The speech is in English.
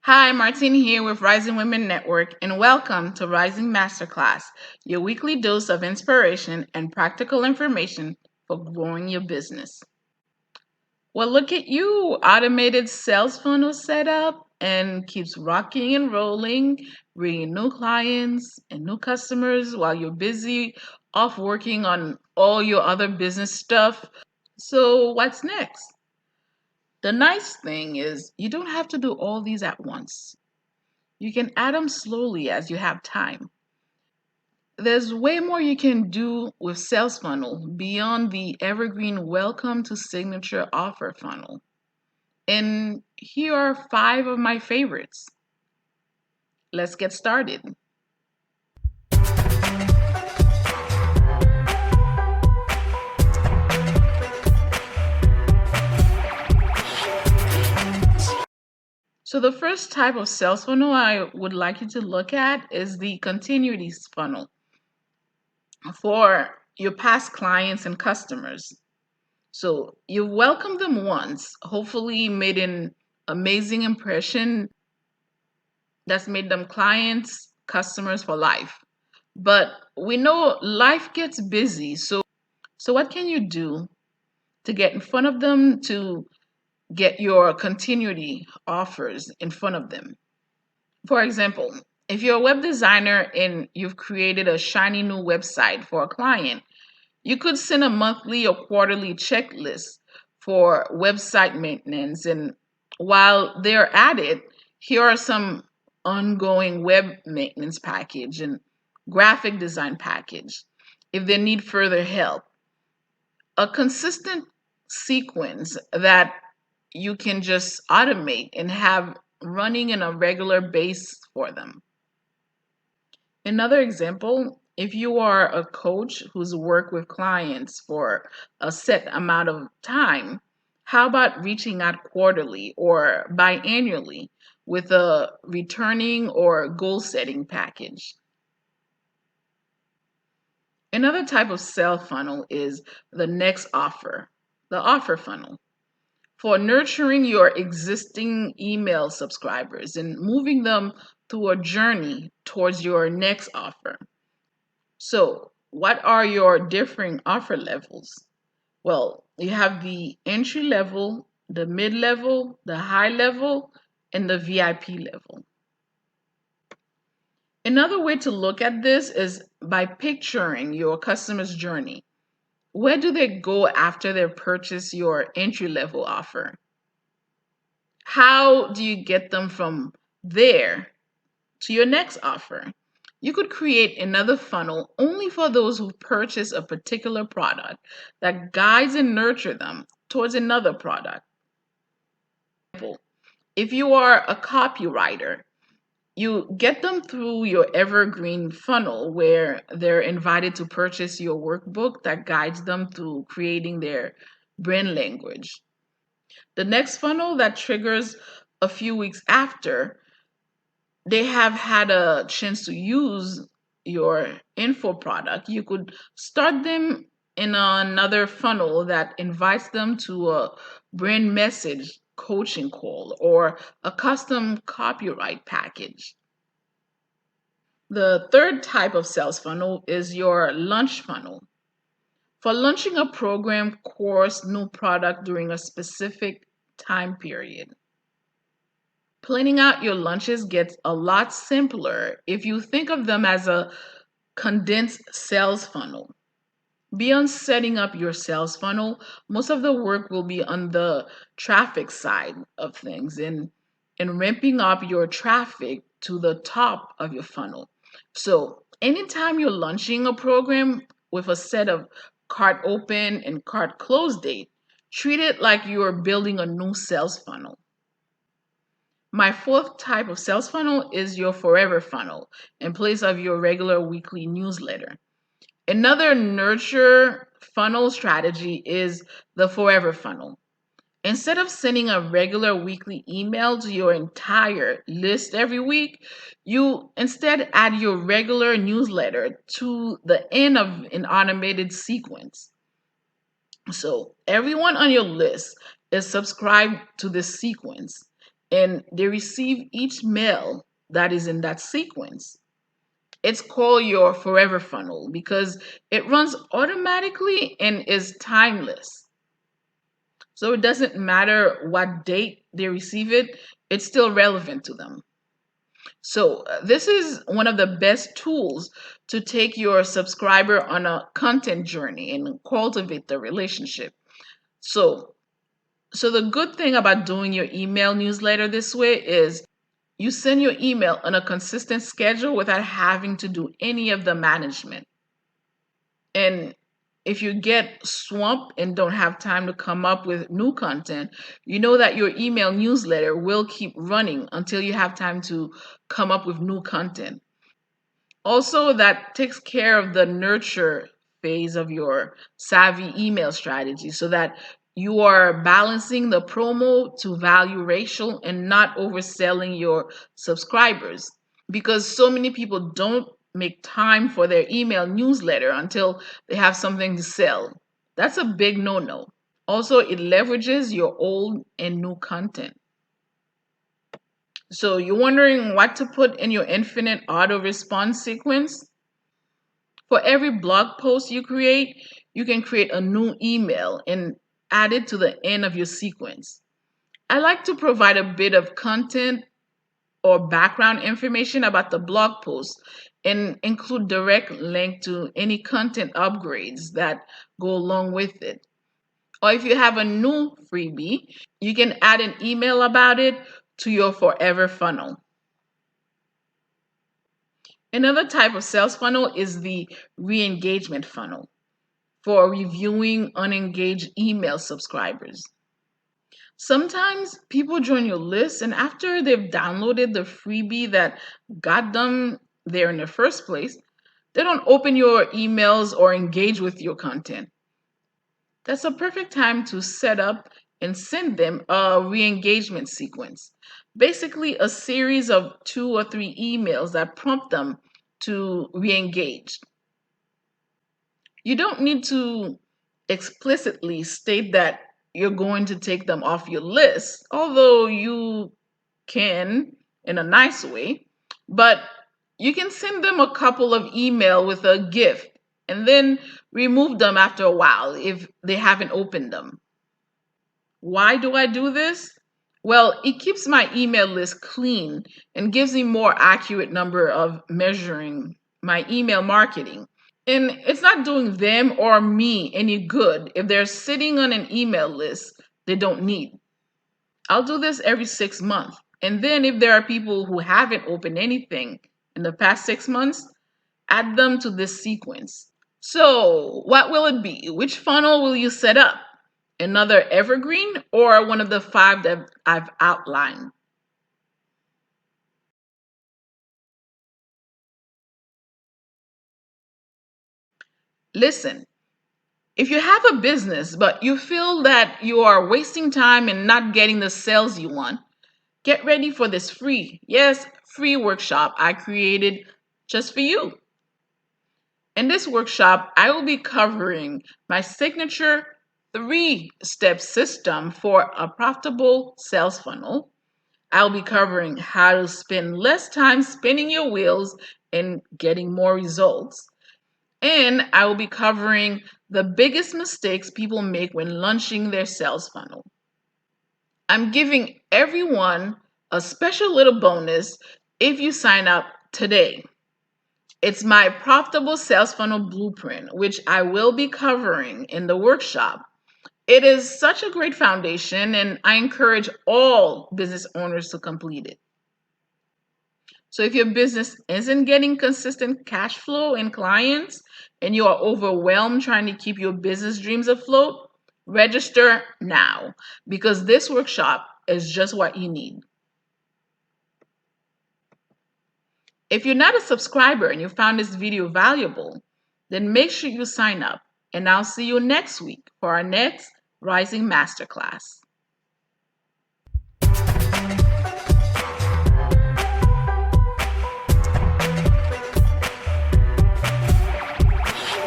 Hi, Martine here with Rising Women Network, and welcome to Rising Masterclass, your weekly dose of inspiration and practical information for growing your business. Well, look at you, automated sales funnel setup and keeps rocking and rolling, bringing new clients and new customers while you're busy off working on all your other business stuff. So, what's next? The nice thing is, you don't have to do all these at once. You can add them slowly as you have time. There's way more you can do with sales funnel beyond the evergreen welcome to signature offer funnel. And here are 5 of my favorites. Let's get started. So the first type of sales funnel I would like you to look at is the continuity funnel for your past clients and customers. So you welcome them once, hopefully made an amazing impression that's made them clients, customers for life. But we know life gets busy. So what can you do to get in front of them to get your continuity offers in front of them? For example, if you're a web designer and you've created a shiny new website for a client, you could send a monthly or quarterly checklist for website maintenance. And while they're at it, here are some ongoing web maintenance package and graphic design package if they need further help. A consistent sequence that you can just automate and have running in a regular base for them. Another example, if you are a coach who's worked with clients for a set amount of time, how about reaching out quarterly or biannually with a returning or goal setting package? Another type of sale funnel is the next offer, the offer funnel, for nurturing your existing email subscribers and moving them through a journey towards your next offer. So, what are your differing offer levels? Well, you have the entry level, the mid level, the high level, and the VIP level. Another way to look at this is by picturing your customer's journey. Where do they go after they purchase your entry level offer? How do you get them from there to your next offer? You could create another funnel only for those who purchase a particular product that guides and nurture them towards another product. If you are a copywriter, you get them through your Evergreen funnel where they're invited to purchase your workbook that guides them through creating their brand language. The next funnel that triggers a few weeks after they have had a chance to use your info product, you could start them in another funnel that invites them to a brand message coaching call or a custom copyright package. The third type of sales funnel is your launch funnel. For launching a program, course, new product during a specific time period. Planning out your lunches gets a lot simpler if you think of them as a condensed sales funnel. Beyond setting up your sales funnel, most of the work will be on the traffic side of things and ramping up your traffic to the top of your funnel. So, anytime you're launching a program with a set of cart open and cart close date, treat it like you're building a new sales funnel. My fourth type of sales funnel is your forever funnel in place of your regular weekly newsletter. Another nurture funnel strategy is the forever funnel. Instead of sending a regular weekly email to your entire list every week, you instead add your regular newsletter to the end of an automated sequence. So everyone on your list is subscribed to this sequence. and they receive each mail that is in that sequence. It's called your forever funnel because it runs automatically and is timeless. So it doesn't matter what date they receive it, it's still relevant to them. So, this is one of the best tools to take your subscriber on a content journey and cultivate the relationship. So, so the good thing about doing your email newsletter this way is you send your email on a consistent schedule without having to do any of the management. And if you get swamped and don't have time to come up with new content, you know that your email newsletter will keep running until you have time to come up with new content. Also, that takes care of the nurture phase of your savvy email strategy so that you are balancing the promo to value ratio and not overselling your subscribers. Because so many people don't make time for their email newsletter until they have something to sell. That's a big no no. Also, it leverages your old and new content. So, you're wondering what to put in your infinite auto response sequence? For every blog post you create, you can create a new email and add it to the end of your sequence. I like to provide a bit of content or background information about the blog post and include direct link to any content upgrades that go along with it. Or if you have a new freebie, you can add an email about it to your forever funnel. Another type of sales funnel is the re-engagement funnel for reviewing unengaged email subscribers. Sometimes people join your list, and after they've downloaded the freebie that got them there in the first place, they don't open your emails or engage with your content. That's a perfect time to set up and send them a re engagement sequence. Basically, a series of 2 or 3 emails that prompt them to re engage. You don't need to explicitly state that you're going to take them off your list, although you can in a nice way, but you can send them a couple of email with a gift and then remove them after a while if they haven't opened them. Why do I do this? Well, it keeps my email list clean and gives me more accurate number of measuring my email marketing. And it's not doing them or me any good if they're sitting on an email list they don't need. I'll do this every 6 months. And then if there are people who haven't opened anything in the past 6 months, add them to this sequence. So, what will it be? Which funnel will you set up? Another evergreen or one of the 5 that I've outlined? Listen, if you have a business but you feel that you are wasting time and not getting the sales you want, get ready for this free, yes, free workshop I created just for you. In this workshop, I will be covering my signature 3-step system for a profitable sales funnel. I'll be covering how to spend less time spinning your wheels and getting more results. And I will be covering the biggest mistakes people make when launching their sales funnel. I'm giving everyone a special little bonus if you sign up today. It's my profitable sales funnel blueprint, which I will be covering in the workshop. It is such a great foundation, and I encourage all business owners to complete it. So, if your business isn't getting consistent cash flow and clients, and you are overwhelmed trying to keep your business dreams afloat, register now because this workshop is just what you need. If you're not a subscriber and you found this video valuable, then make sure you sign up. And I'll see you next week for our next Rising Masterclass.